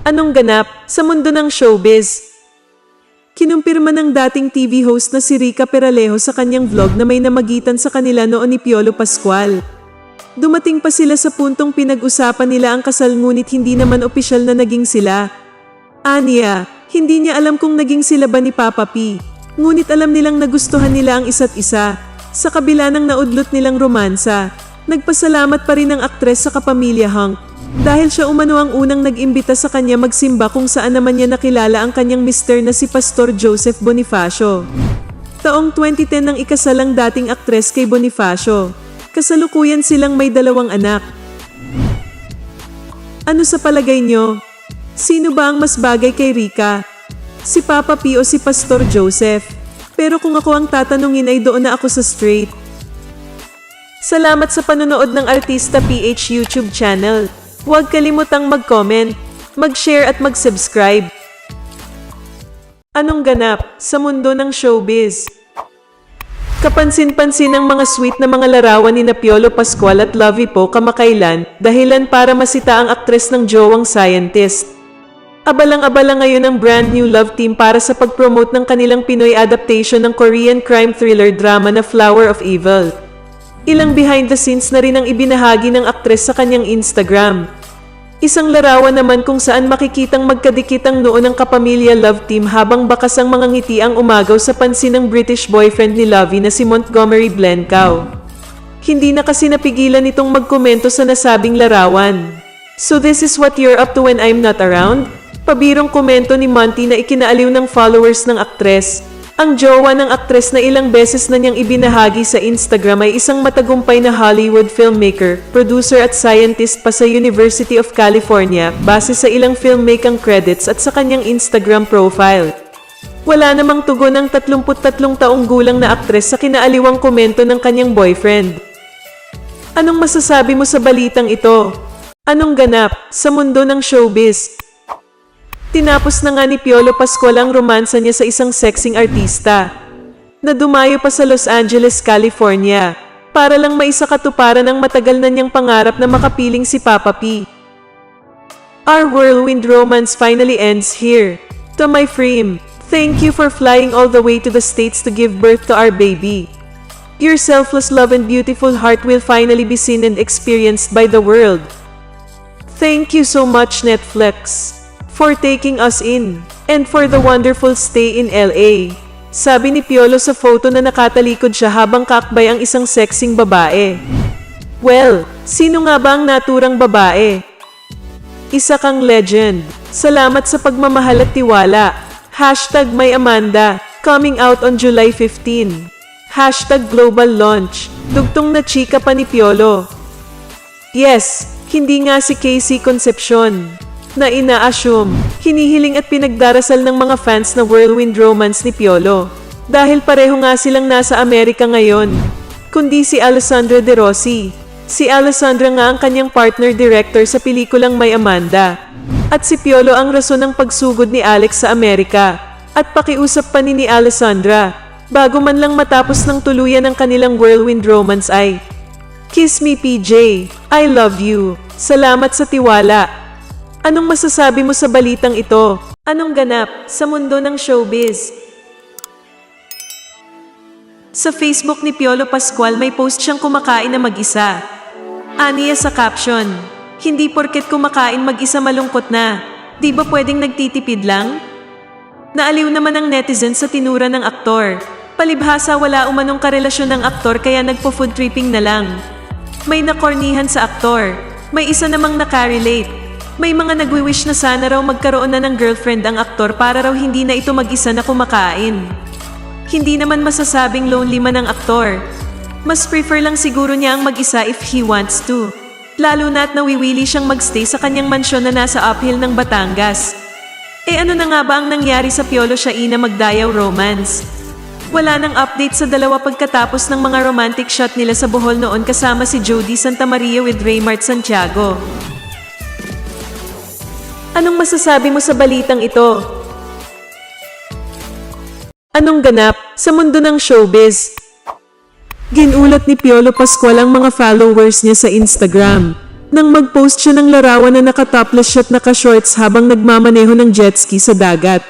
Anong ganap sa mundo ng showbiz? Kinumpirma ng dating TV host na si Rica Peralejo sa kanyang vlog na may namagitan sa kanila noon ni Piolo Pascual. Dumating pa sila sa puntong pinag-usapan nila ang kasal ngunit hindi naman opisyal na naging sila. Aniya, hindi niya alam kung naging sila ba ni Papa P. Ngunit alam nilang nagustuhan nila ang isa't isa. Sa kabila ng naudlot nilang romansa, nagpasalamat pa rin ang aktres sa kapamilya Hank. Dahil siya umano ang unang nag-imbita sa kanya magsimba kung saan naman niya nakilala ang kanyang mister na si Pastor Joseph Bonifacio. Taong 2010 nang ikasal ang dating aktres kay Bonifacio. Kasalukuyan silang may 2 anak. Ano sa palagay nyo? Sino ba ang mas bagay kay Rica? Si Papa P o si Pastor Joseph? Pero kung ako ang tatanungin ay doon na ako sa straight. Salamat sa panonood ng Artista PH YouTube channel. Huwag kalimutang mag-comment, mag-share at mag-subscribe. Anong ganap sa mundo ng showbiz? Kapansin-pansin ang mga sweet na mga larawan ni Piolo Pascual at Lovie Poe kamakailan, dahilan para masita ang aktres ng jowang scientist. Abalang-abala ngayon ang brand new love team para sa pag-promote ng kanilang Pinoy adaptation ng Korean crime thriller drama na Flower of Evil. Ilang behind the scenes na rin ang ibinahagi ng aktres sa kanyang Instagram. Isang larawan naman kung saan makikitang magkadikit ang noo ng kapamilya love team habang bakas ang mga ngiti ang umagaw sa pansin ng British boyfriend ni Lovie na si Montgomery Blencowe. Hindi na kasi napigilan itong magkomento sa nasabing larawan. So this is what you're up to when I'm not around? Pabirong komento ni Monty na ikinaaliw ng followers ng aktres. Ang jowa ng aktres na ilang beses na niyang ibinahagi sa Instagram ay isang matagumpay na Hollywood filmmaker, producer at scientist pa sa University of California base sa ilang filmmaking credits at sa kanyang Instagram profile. Wala namang tugon ang 33 taong gulang na aktres sa kinaaliwang komento ng kanyang boyfriend. Anong masasabi mo sa balitang ito? Anong ganap sa mundo ng showbiz? Tinapos na nga ni Piolo Pascual ang romansa niya sa isang sexing artista na dumayo pa sa Los Angeles, California para lang maisakatuparan ang matagal na niyang pangarap na makapiling si Papa P. Our whirlwind romance finally ends here. To my frame, thank you for flying all the way to the States to give birth to our baby. Your selfless love and beautiful heart will finally be seen and experienced by the world. Thank you so much, Netflix, for taking us in, and for the wonderful stay in LA. Sabi ni Piolo sa photo na nakatalikod siya habang kaakbay ang isang sexing babae. Well, sino nga ba ang naturang babae? Isa kang legend. Salamat sa pagmamahal at tiwala. #myamanda, coming out on July 15. #global launch. Dugtong na chika pa ni Piolo. Yes, hindi nga si Casey Concepcion na ina-assume, hinihiling at pinagdarasal ng mga fans na whirlwind romance ni Piolo. Dahil pareho nga silang nasa Amerika ngayon. Kundi si Alessandra De Rossi. Si Alessandra nga ang kanyang partner director sa pelikulang May Amanda. At si Piolo ang rason ng pagsugod ni Alex sa Amerika. At pakiusap pa ni Alessandra, bago man lang matapos ng tuluyan ng kanilang whirlwind romance ay, "Kiss me PJ, I love you. Salamat sa tiwala." Anong masasabi mo sa balitang ito? Anong ganap sa mundo ng showbiz? Sa Facebook ni Piolo Pascual may post siyang kumakain na mag-isa. Aniya sa caption, "Hindi porket kumakain mag-isa malungkot na. Di ba pwedeng nagtitipid lang?" Naaliw naman ang netizen sa tinura ng aktor. Palibhasa wala umanong karelasyon ng aktor kaya nagpo-food tripping na lang. May nakornihan sa aktor. May isa namang nakarelate. May mga nagwi-wish na sana raw magkaroon na ng girlfriend ang aktor para raw hindi na ito mag-isa na kumakain. Hindi naman masasabing lonely man ang aktor. Mas prefer lang siguro niya ang mag-isa if he wants to. Lalo na't nawiwili siyang magstay sa kanyang mansyon na nasa uphill ng Batangas. Ano na nga ba ang nangyari sa Piolo Shaina Magdayaw romance? Wala nang update sa dalawa pagkatapos ng mga romantic shot nila sa Bohol noon kasama si Jody Santa Maria with Raymart Santiago. Anong masasabi mo sa balitang ito? Anong ganap sa mundo ng showbiz? Ginulat ni Piolo Pascual ang mga followers niya sa Instagram Nang mag-post siya ng larawan na naka-topless siya at naka-shorts habang nagmamaneho ng jet ski sa dagat.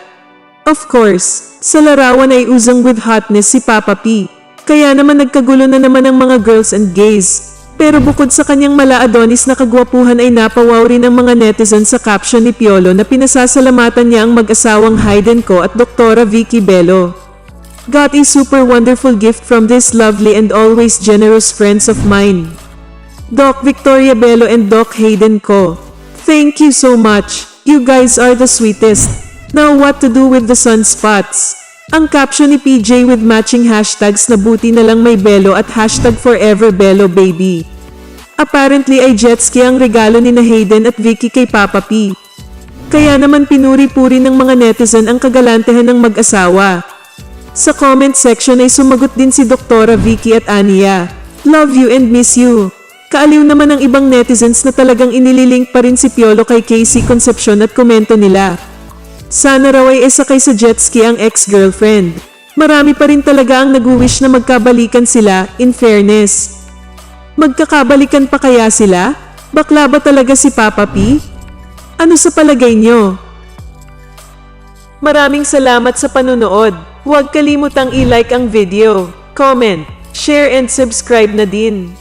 Of course, sa larawan ay uzang with hotness si Papa P. Kaya naman nagkagulo na naman ang mga girls and gays. Pero bukod sa kanyang mala-adonis na kagwapuhan ay napawaw rin ang mga netizen sa caption ni Piolo na pinasasalamatan niya ang mag-asawang Hayden Co at Dr. Vicky Bello. Got a super wonderful gift from this lovely and always generous friends of mine. Doc Victoria Bello and Doc Hayden Co. Thank you so much. You guys are the sweetest. Now what to do with the sunspots? Ang caption ni PJ with matching hashtags na buti na lang may Bello at hashtag forever Bello baby. Apparently ay jet ski ang regalo ni na Hayden at Vicky kay Papa P. Kaya naman pinuri-puri ng mga netizen ang kagalantehan ng mag-asawa. Sa comment section ay sumagot din si Dr. Vicky at Ania. Love you and miss you. Kaaliw naman ang ibang netizens na talagang inililink pa rin si Piolo kay Casey Concepcion at komento nila. Sana raw ay sakay sa jet ski ang ex-girlfriend. Marami pa rin talaga ang nag-wish na magkabalikan sila, in fairness. Magkakabalikan pa kaya sila? Bakla ba talaga si Papa P? Ano sa palagay nyo? Maraming salamat sa panunood. Huwag kalimutang i-like ang video, comment, share and subscribe na din.